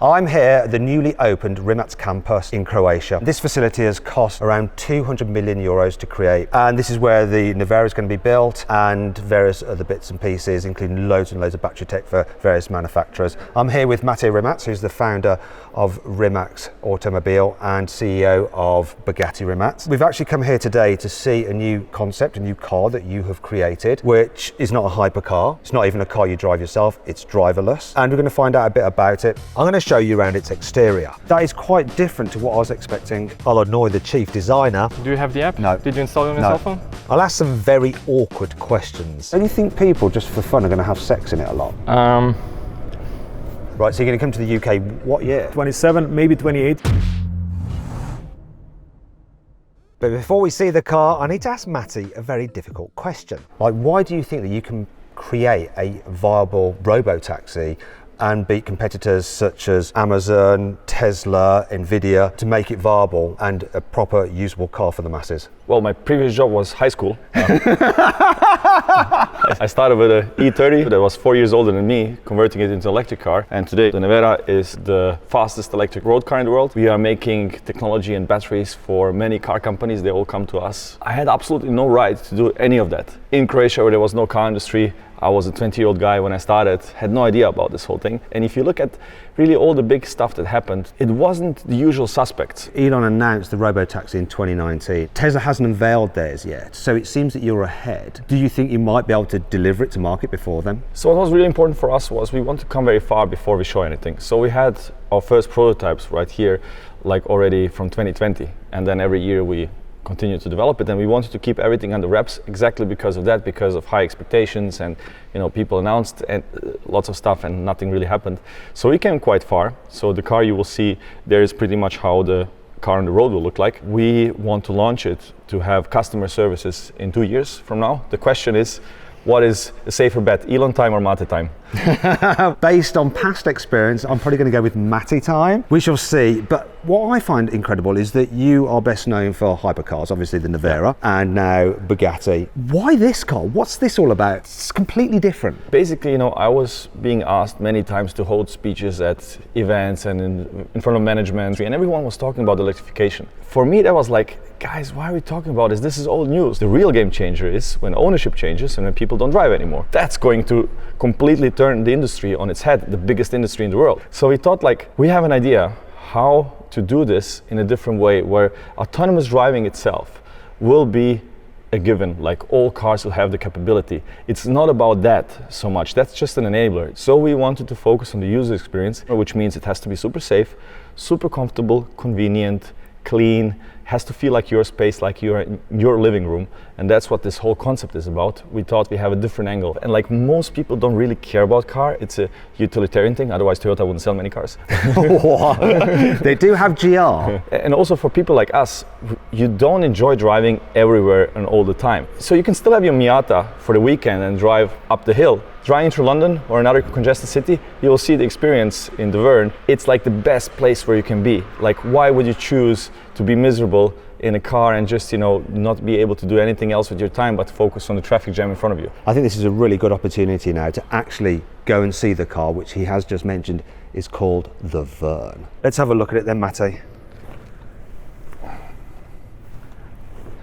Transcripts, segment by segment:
I'm here at the newly opened Rimac campus in Croatia. This facility has cost around 200 million euros to create, and this is where the Nevera is going to be built and various other bits and pieces, including loads and loads of battery tech for various manufacturers. I'm here with Rimac, who's the founder of Rimac Automobile and CEO of Bugatti Rimac. We've actually come here today to see a new concept, a new car that you have created, which is not a hypercar. It's not even a car you drive yourself, it's driverless. And we're going to find out a bit about it. I'm going to show you around its exterior. That is quite different to what I was expecting. I'll annoy the chief designer. Do you have the app? No. Did you install it on your cell phone? I'll ask some very awkward questions. Don't you think people, just for fun, are going to have sex in it a lot? Right, so you're going to come to the UK, what year? 27, maybe 28. But before we see the car, I need to ask Matty a very difficult question. Like, why do you think that you can create a viable robotaxi and beat competitors such as Amazon, Tesla, Nvidia to make it viable and a proper usable car for the masses? Well, my previous job was high school. I started with an E30 that was 4 years older than me, converting it into an electric car. And today, the Nevera is the fastest electric road car in the world. We are making technology and batteries for many car companies. They all come to us. I had absolutely no right to do any of that. In Croatia, where there was no car industry, I was a 20-year-old guy when I started, had no idea about this whole thing. And if you look at really all the big stuff that happened, it wasn't the usual suspects. Elon announced the robotaxi in 2019. Tesla hasn't unveiled theirs yet, so it seems that you're ahead. Do you think you might be able to deliver it to market before then? So what was really important for us was we want to come very far before we show anything. So we had our first prototypes right here, like already from 2020. And then every year we continue to develop it, and we wanted to keep everything under wraps exactly because of that, because of high expectations, and people announced and lots of stuff and nothing really happened. So we came quite far. So the car you will see there is pretty much how the car on the road will look like. We want to launch it to have customer services in 2 years from now. The question is, what is a safer bet, Elon time or Mate time? Based on past experience, I'm probably going to go with Matty time. We shall see. But what I find incredible is that you are best known for hypercars, obviously the Nevera, and now Bugatti. Why this car? What's this all about? It's completely different. Basically, I was being asked many times to hold speeches at events and in front of management, and everyone was talking about electrification. For me, that was like, guys, why are we talking about this? This is old news. The real game changer is when ownership changes and when people don't drive anymore. That's going to completely turn the industry on its head, the biggest industry in the world. So we thought, we have an idea how to do this in a different way, where autonomous driving itself will be a given, like all cars will have the capability. It's not about that so much, that's just an enabler. So we wanted to focus on the user experience, which means it has to be super safe, super comfortable, convenient, clean, has to feel like your space, like you're in your living room. And that's what this whole concept is about. We thought we have a different angle. And like most people don't really care about car, it's a utilitarian thing, otherwise Toyota wouldn't sell many cars. They do have GR. And also for people like us, you don't enjoy driving everywhere and all the time. So you can still have your Miata for the weekend and drive up the hill. Driving through London or another congested city, you will see the experience in the Verne. It's like the best place where you can be. Like, why would you choose to be miserable in a car and just, not be able to do anything else with your time but focus on the traffic jam in front of you? I think this is a really good opportunity now to actually go and see the car, which he has just mentioned is called the Verne. Let's have a look at it then, Matty.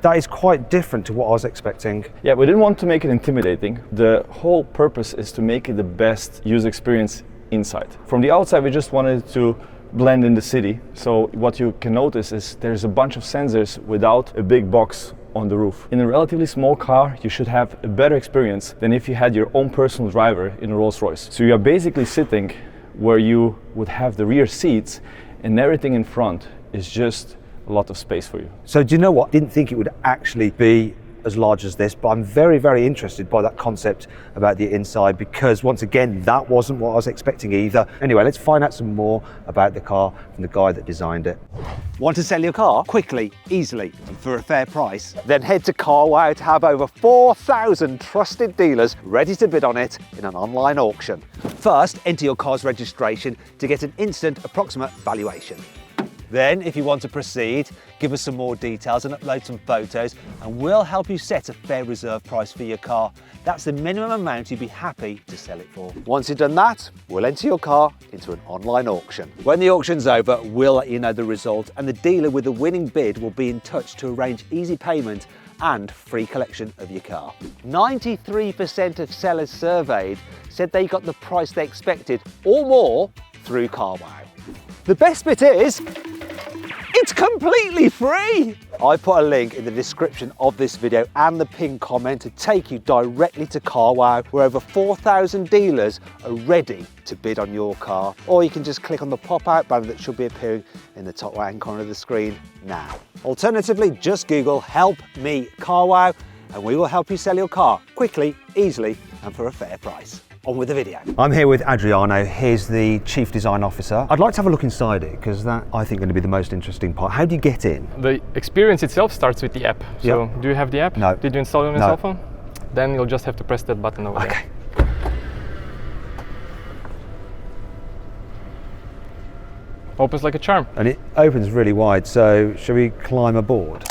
That is quite different to what I was expecting. Yeah, we didn't want to make it intimidating. The whole purpose is to make it the best user experience inside. From the outside, we just wanted to blend in the city. So what you can notice is there's a bunch of sensors without a big box on the roof. In a relatively small car, you should have a better experience than if you had your own personal driver in a Rolls Royce. So you are basically sitting where you would have the rear seats, and everything in front is just a lot of space for you. So do you know what? Didn't think it would actually be as large as this, but I'm very, very interested by that concept about the inside, because once again, that wasn't what I was expecting either. Anyway, let's find out some more about the car from the guy that designed it. Want to sell your car quickly, easily, and for a fair price? Then head to Carwow to have over 4,000 trusted dealers ready to bid on it in an online auction. First, enter your car's registration to get an instant approximate valuation. Then, if you want to proceed, give us some more details and upload some photos, and we'll help you set a fair reserve price for your car. That's the minimum amount you'd be happy to sell it for. Once you've done that, we'll enter your car into an online auction. When the auction's over, we'll let you know the result, and the dealer with the winning bid will be in touch to arrange easy payment and free collection of your car. 93% of sellers surveyed said they got the price they expected or more through Carwow. The best bit is, it's completely free! I put a link in the description of this video and the pinned comment to take you directly to Carwow, where over 4,000 dealers are ready to bid on your car. Or you can just click on the pop-out banner that should be appearing in the top right-hand corner of the screen now. Alternatively, just Google "Help Me Carwow" and we will help you sell your car quickly, easily and for a fair price. On with the video. I'm here with Adriano, he's the Chief Design Officer. I'd like to have a look inside it because that I think is going to be the most interesting part. How do you get in? The experience itself starts with the app. So Yep. do you have the app? No. Did you install it on your No. cell phone? Then you'll just have to press that button over Okay. there. Opens like a charm. And it opens really wide, so shall we climb aboard?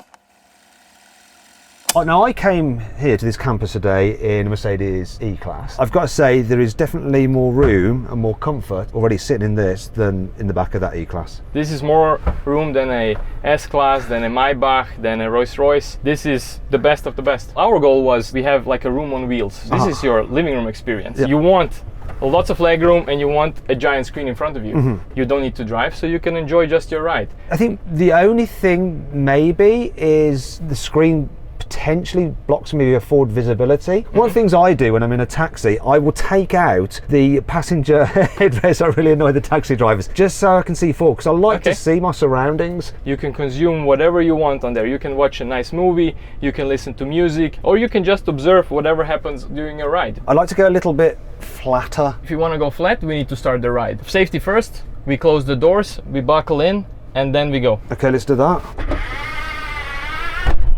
Oh, now I came here to this campus today in a Mercedes E-Class. I've got to say there is definitely more room and more comfort already sitting in this than in the back of that E-Class. This is more room than a S-Class, than a Maybach, than a Rolls-Royce. This is the best of the best. Our goal was we have like a room on wheels. This is your living room experience. Yeah. You want lots of leg room and you want a giant screen in front of you. You don't need to drive, so you can enjoy just your ride. I think the only thing maybe is the screen potentially blocks me with forward visibility. One of the things I do when I'm in a taxi, I will take out the passenger headrest. I really annoy the taxi drivers, just so I can see forward, because I like to see my surroundings. You can consume whatever you want on there. You can watch a nice movie, you can listen to music, or you can just observe whatever happens during a ride. I like to go a little bit flatter. If you want to go flat, we need to start the ride. Safety first, we close the doors, we buckle in, and then we go. Okay, let's do that.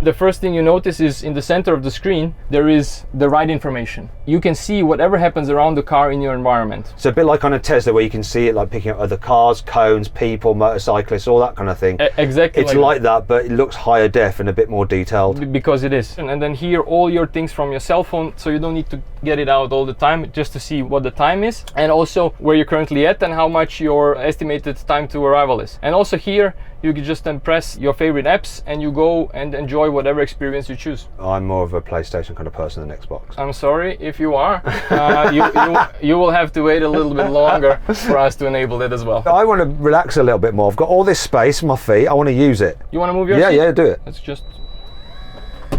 The first thing you notice is in the center of the screen, there is the ride information. You can see whatever happens around the car in your environment. So a bit like on a Tesla where you can see it like picking up other cars, cones, people, motorcyclists, all that kind of thing. Exactly. It's like that, but it looks higher def and a bit more detailed. Because it is. And then here all your things from your cell phone, so you don't need to get it out all the time, just to see what the time is, and also where you're currently at and how much your estimated time to arrival is. And also here you can just then press your favorite apps and you go and enjoy whatever experience you choose. I'm more of a PlayStation kind of person than Xbox. I'm sorry if you are. You will have to wait a little bit longer for us to enable that as well. I want to relax a little bit more. I've got all this space, my feet, I want to use it. You want to move your seat? Yeah, do it. Let's just...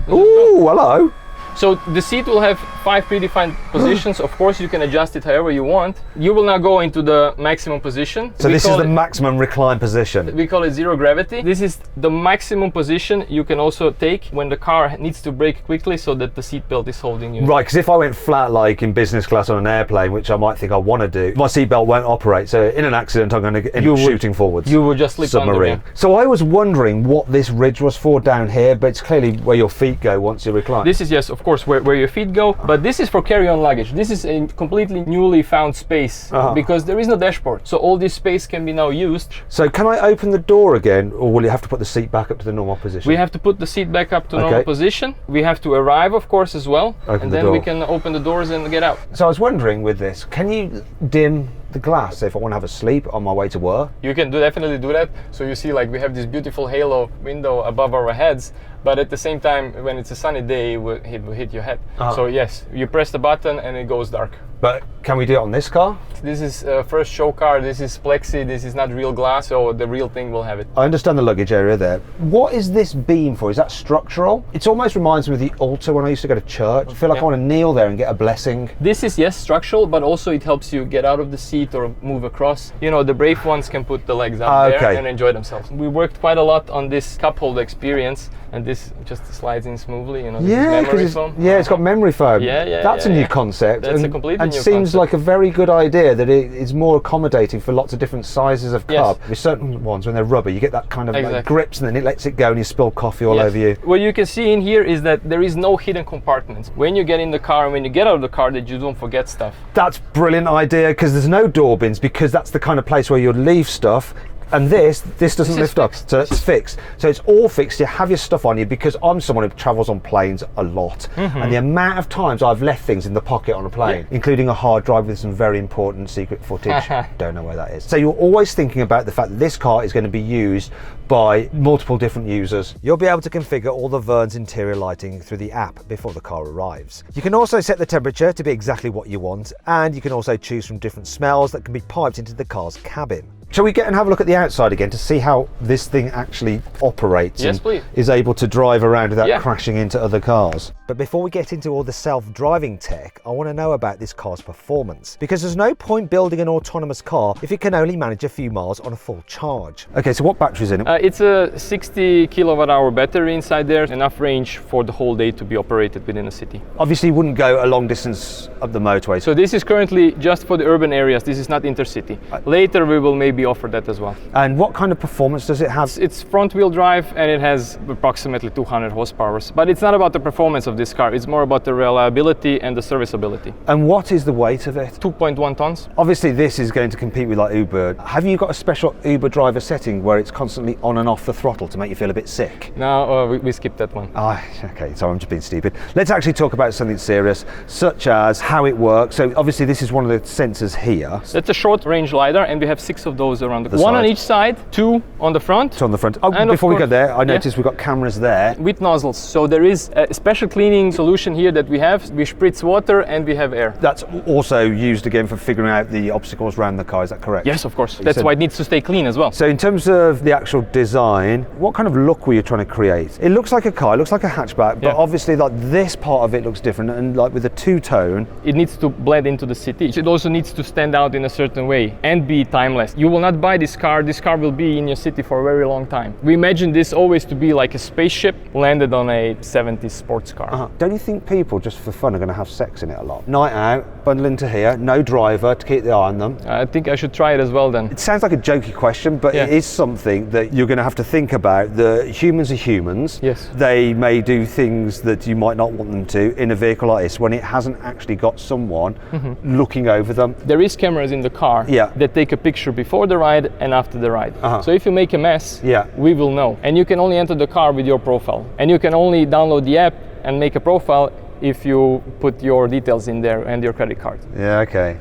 Ooh, hello. So the seat will have 5 predefined positions. Of course, you can adjust it however you want. You will now go into the maximum position. So this is the maximum recline position. We call it zero gravity. This is the maximum position you can also take when the car needs to brake quickly so that the seat belt is holding you. Right, because if I went flat like in business class on an airplane, which I might think I want to do, my seatbelt won't operate. So in an accident, I'm going to end up shooting forwards. You will just slip submarine. under. So I was wondering what this ridge was for down here, but it's clearly where your feet go once you recline. This is, yes, of course, where your feet go, but this is for carry-on luggage. This is a completely newly found space because there is no dashboard. So all this space can be now used. So can I open the door again, or will you have to put the seat back up to the normal position? We have to put the seat back up to normal position. We have to arrive, of course, as well. And then we can open the doors and get out. So I was wondering with this, can you dim the glass if I want to have a sleep on my way to work? You can definitely do that. So you see, like, we have this beautiful halo window above our heads, but at the same time, when it's a sunny day, it will hit your head. So yes, you press the button and it goes dark. But can we do it on this car? This is first show car, this is plexi, this is not real glass, so the real thing will have it. I understand the luggage area there. What is this beam for? Is that structural? It almost reminds me of the altar when I used to go to church. I feel like I want to kneel there and get a blessing. This is, yes, structural, but also it helps you get out of the seat or move across. You know, the brave ones can put the legs up there and enjoy themselves. We worked quite a lot on this cup holder experience, and this just slides in smoothly, you know, this is memory foam. Yeah, it's got memory foam. That's a new concept. That's a completely new seems concept. like a very good idea that it is more accommodating for lots of different sizes of cup. With certain ones, when they're rubber, you get that kind of like grips and then it lets it go and you spill coffee all over you. What you can see in here is that there is no hidden compartments. When you get in the car and when you get out of the car, that you don't forget stuff. That's a brilliant idea, because there's no door bins, because that's the kind of place where you'd leave stuff, And this doesn't lift up, so it's fixed. So it's all fixed. You have your stuff on you, because I'm someone who travels on planes a lot, and the amount of times I've left things in the pocket on a plane, including a hard drive with some very important secret footage. Don't know where that is. So you're always thinking about the fact that this car is going to be used by multiple different users. You'll be able to configure all the Verne's interior lighting through the app before the car arrives. You can also set the temperature to be exactly what you want, and you can also choose from different smells that can be piped into the car's cabin. Shall we get and have a look at the outside again to see how this thing actually operates and is able to drive around without crashing into other cars? But before we get into all the self-driving tech, I want to know about this car's performance, because there's no point building an autonomous car if it can only manage a few miles on a full charge. Okay, so what battery's in it? It's a 60 kilowatt-hour battery inside there, enough range for the whole day to be operated within a city. Obviously you wouldn't go a long distance up the motorway. So this is currently just for the urban areas. This is not intercity. Later we will maybe offer that as well. And what kind of performance does it have? It's front wheel drive, and it has approximately 200 horsepower. But it's not about the performance of this car, it's more about the reliability and the serviceability. And what is the weight of it? 2.1 tons. Obviously this is going to compete with like Uber. Have you got a special Uber driver setting where it's constantly on and off the throttle to make you feel a bit sick? No, we skipped that one. Okay, so I'm just being stupid. Let's actually talk about something serious, such as how it works. So obviously this is one of the sensors here. That's a short range LiDAR, and we have 6 of those around the one on each side, 2 on the front. 2 on the front. Oh, and before we go there, I noticed we've got cameras there. With nozzles. So there is a special cleaning solution here that we have. We spritz water and we have air. That's also used again for figuring out the obstacles around the car, is that correct? Yes, of course. That's why it needs to stay clean as well. So in terms of the actual design, what kind of look were you trying to create? It looks like a car, it looks like a hatchback, but obviously like this part of it looks different, and like with the two-tone. It needs to blend into the city. It also needs to stand out in a certain way and be timeless. You will not buy this car will be in your city for a very long time. We imagine this always to be like a spaceship landed on a 70s sports car. Don't you think people just for fun are going to have sex in it a lot? Night out, bundle into here, no driver to keep the eye on them. I think I should try it as well then. It sounds like a jokey question, but it is something that you're going to have to think about. The humans are humans. Yes. They may do things that you might not want them to in a vehicle like this when it hasn't actually got someone looking over them. There is cameras in the car that take a picture before the ride and after the ride. So if you make a mess, we will know. And you can only enter the car with your profile. And you can only download the app and make a profile if you put your details in there and your credit card. Yeah, okay.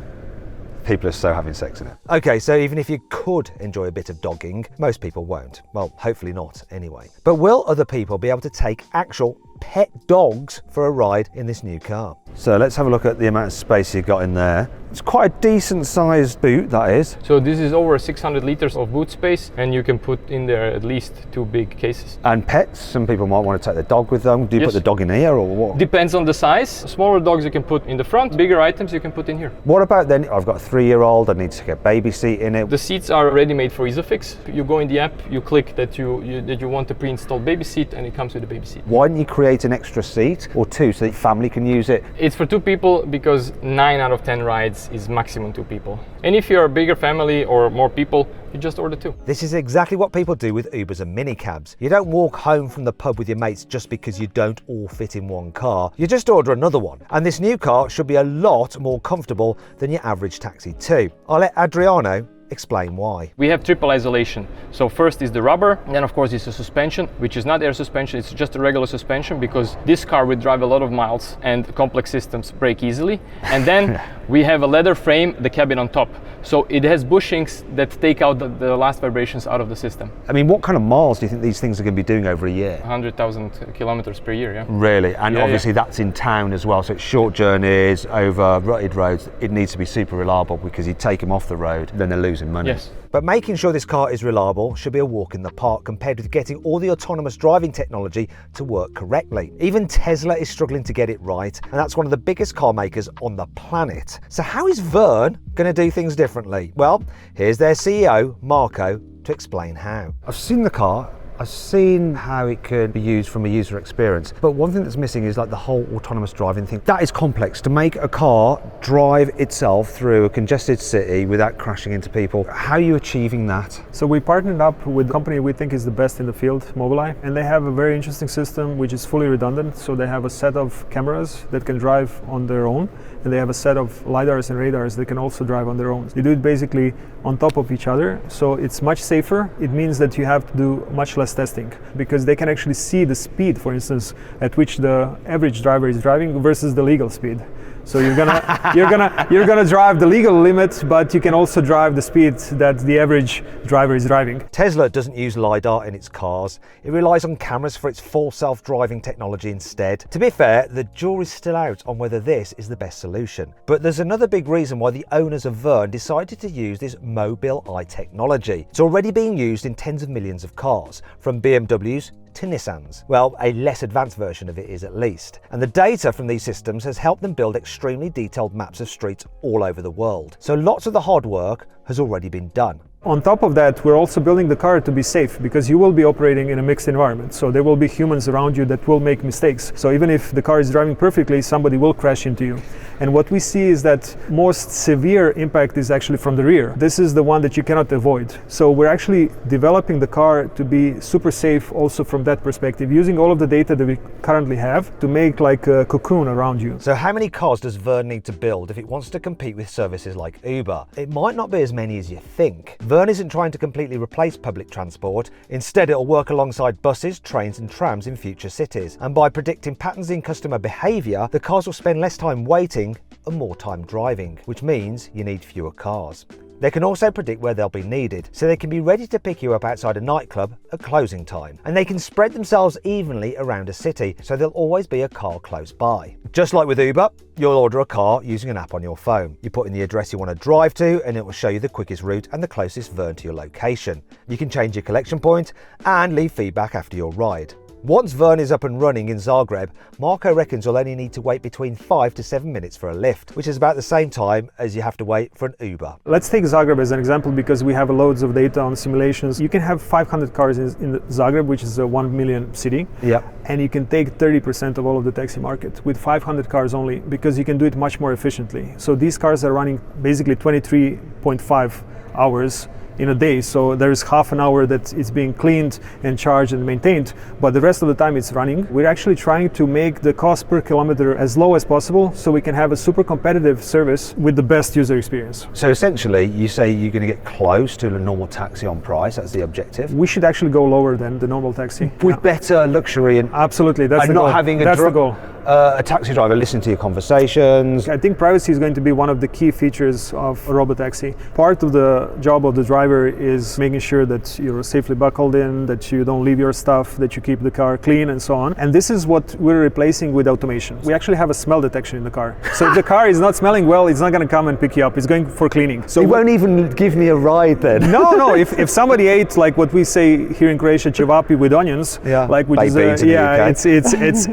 People are so having sex in it. Okay, so even if you could enjoy a bit of dogging, most people won't. Well, hopefully not anyway. But will other people be able to take actual pet dogs for a ride in this new car? So let's have a look at the amount of space you've got in there. It's quite a decent sized boot, that is. So this is over 600 liters of boot space, and you can put in there at least 2 big cases. And pets, some people might want to take their dog with them. Do you put the dog in here or what? Depends on the size. Smaller dogs you can put in the front, bigger items you can put in here. What about then, I've got a 3-year-old, I need to get a baby seat in it. The seats are ready-made for Isofix. You go in the app, you click that you want a pre-installed baby seat, and it comes with a baby seat. Why don't you create an extra seat or 2 so that family can use it? It's for 2 people because 9 out of 10 rides is maximum 2 people. And if you're a bigger family or more people, you just order 2. This is exactly what people do with Ubers and minicabs. You don't walk home from the pub with your mates just because you don't all fit in one car. You just order another one. And this new car should be a lot more comfortable than your average taxi too. I'll let Adriano explain why. We have triple isolation. So first is the rubber, and then of course is the suspension, which is not air suspension, it's just a regular suspension because this car will drive a lot of miles and complex systems break easily. And then we have a leather frame, the cabin on top. So it has bushings that take out the last vibrations out of the system. I mean, what kind of miles do you think these things are going to be doing over a year? 100,000 kilometers per year, yeah. Really? And obviously that's in town as well, so it's short journeys over rutted roads. It needs to be super reliable because you take them off the road, then they're losing money. Yes. But making sure this car is reliable should be a walk in the park compared with getting all the autonomous driving technology to work correctly. Even Tesla is struggling to get it right, and that's one of the biggest car makers on the planet. So how is Verne going to do things differently? Well, here's their CEO, Marco, to explain how. I've seen the car. I've seen how it could be used from a user experience, but one thing that's missing is like the whole autonomous driving thing. That is complex, to make a car drive itself through a congested city without crashing into people. How are you achieving that? So we partnered up with a company we think is the best in the field, Mobileye, and they have a very interesting system which is fully redundant. So they have a set of cameras that can drive on their own, and they have a set of lidars and radars that can also drive on their own. They do it basically on top of each other, so it's much safer. It means that you have to do much less testing because they can actually see the speed, for instance, at which the average driver is driving versus the legal speed. So you're gonna drive the legal limit, but you can also drive the speed that the average driver is driving. Tesla doesn't use LiDAR in its cars. It relies on cameras for its full self-driving technology instead. To be fair, the jury's still out on whether this is the best solution. But there's another big reason why the owners of Verne decided to use this mobile eye technology. It's already being used in tens of millions of cars, from BMWs to Nissans. Well, a less advanced version of it is at least. And the data from these systems has helped them build extremely detailed maps of streets all over the world. So lots of the hard work has already been done. On top of that, we're also building the car to be safe because you will be operating in a mixed environment. So there will be humans around you that will make mistakes. So even if the car is driving perfectly, somebody will crash into you. And what we see is that most severe impact is actually from the rear. This is the one that you cannot avoid. So we're actually developing the car to be super safe also from that perspective, using all of the data that we currently have to make like a cocoon around you. So how many cars does Verne need to build if it wants to compete with services like Uber? It might not be as many as you think. Verne isn't trying to completely replace public transport. Instead, it'll work alongside buses, trains and trams in future cities. And by predicting patterns in customer behaviour, the cars will spend less time waiting and more time driving, which means you need fewer cars. They can also predict where they'll be needed, so they can be ready to pick you up outside a nightclub at closing time. And they can spread themselves evenly around a city, so there'll always be a car close by. Just like with Uber, you'll order a car using an app on your phone. You put in the address you want to drive to, and it will show you the quickest route and the closest Verne to your location. You can change your collection point and leave feedback after your ride. Once Verne is up and running in Zagreb, Marco reckons you'll only need to wait between 5 to 7 minutes for a lift, which is about the same time as you have to wait for an Uber. Let's take Zagreb as an example because we have loads of data on simulations. You can have 500 cars in Zagreb, which is a 1 million city. Yep. And you can take 30% of all of the taxi market with 500 cars only because you can do it much more efficiently. So these cars are running basically 23.5 hours in a day, so there's half an hour that it's being cleaned and charged and maintained, but the rest of the time it's running. We're actually trying to make the cost per kilometer as low as possible so we can have a super competitive service with the best user experience. So essentially, you say you're going to get close to a normal taxi on price. That's the objective. We should actually go lower than the normal taxi. With better luxury and absolutely, that's the not goal. having That's the goal. A taxi driver listen to your conversations. I think privacy is going to be one of the key features of a robotaxi. Part of the job of the driver is making sure that you're safely buckled in, that you don't leave your stuff, that you keep the car clean and so on. And this is what we're replacing with automation. We actually have a smell detection in the car. So if the car is not smelling well, it's not going to come and pick you up. It's going for cleaning. So it won't even give me a ride then. No. If somebody ate like what we say here in Croatia, cevapi with onions, like which is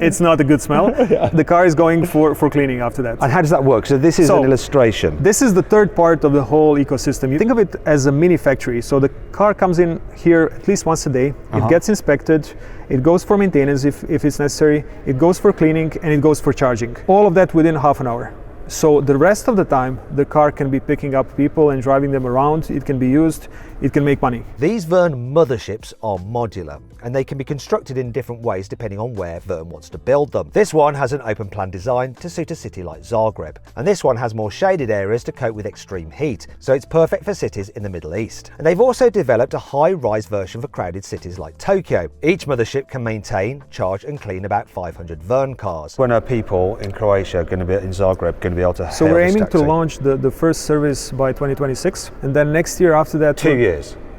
it's not a good smell. Yeah. The car is going for cleaning after that. And how does that work? So this is an illustration. This is the third part of the whole ecosystem. You think of it as a mini factory. So the car comes in here at least once a day. It gets inspected. It goes for maintenance if it's necessary. It goes for cleaning and it goes for charging. All of that within half an hour. So the rest of the time, the car can be picking up people and driving them around. It can be used. It can make money. These Verne motherships are modular and they can be constructed in different ways depending on where Verne wants to build them. This one has an open plan design to suit a city like Zagreb. And this one has more shaded areas to cope with extreme heat. So it's perfect for cities in the Middle East. And they've also developed a high-rise version for crowded cities like Tokyo. Each mothership can maintain, charge and clean about 500 Verne cars. When are people in Croatia going to be in Zagreb going to be able to So we're aiming to launch the first service by 2026, and then next year after that 2 years.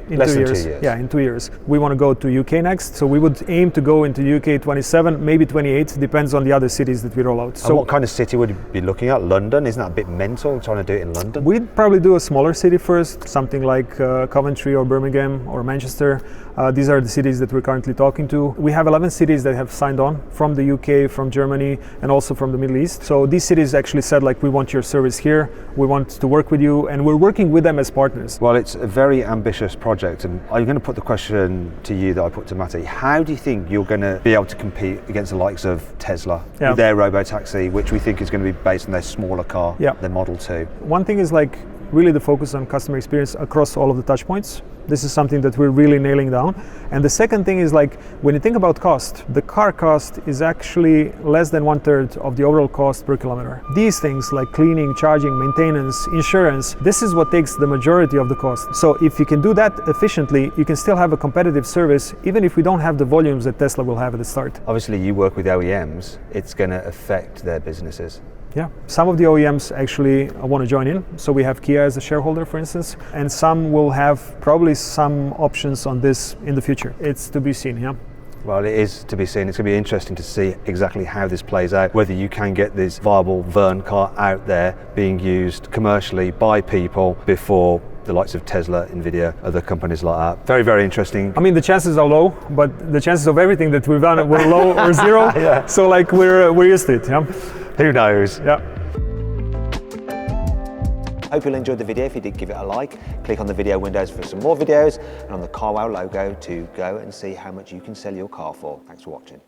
Less than 2 years. Yeah, in 2 years. We want to go to UK next, so we would aim to go into UK 27, maybe 28, depends on the other cities that we roll out. So what kind of city would you be looking at? London? Isn't that a bit mental trying to do it in London? We'd probably do a smaller city first, something like Coventry or Birmingham or Manchester. These are the cities that we're currently talking to. We have 11 cities that have signed on from the UK, from Germany, and also from the Middle East. So these cities actually said, like, we want your service here, we want to work with you, and we're working with them as partners. Well, it's a very ambitious project. project, and I'm going to put the question to you that I put to Matty. How do you think you're going to be able to compete against the likes of Tesla with their robotaxi, which we think is going to be based on their smaller car, their Model 2? One thing is like really the focus on customer experience across all of the touch points. This is something that we're really nailing down. And the second thing is like, when you think about cost, the car cost is actually less than 1/3 of the overall cost per kilometer. These things like cleaning, charging, maintenance, insurance, this is what takes the majority of the cost. So if you can do that efficiently, you can still have a competitive service, even if we don't have the volumes that Tesla will have at the start. Obviously you work with OEMs, it's going to affect their businesses. Yeah, some of the OEMs actually want to join in. So we have Kia as a shareholder, for instance, and some will have probably some options on this in the future. It's to be seen, yeah. Well, it is to be seen. It's going to be interesting to see exactly how this plays out, whether you can get this viable Verne car out there being used commercially by people before the likes of Tesla, Nvidia, other companies like that. Very, very interesting. I mean, the chances are low, but the chances of everything that we've done were low or zero. So like we're used to it, yeah. Who knows? Yeah. Hope you'll enjoy the video. If you did, give it a like. Click on the video windows for some more videos and on the Carwow logo to go and see how much you can sell your car for. Thanks for watching.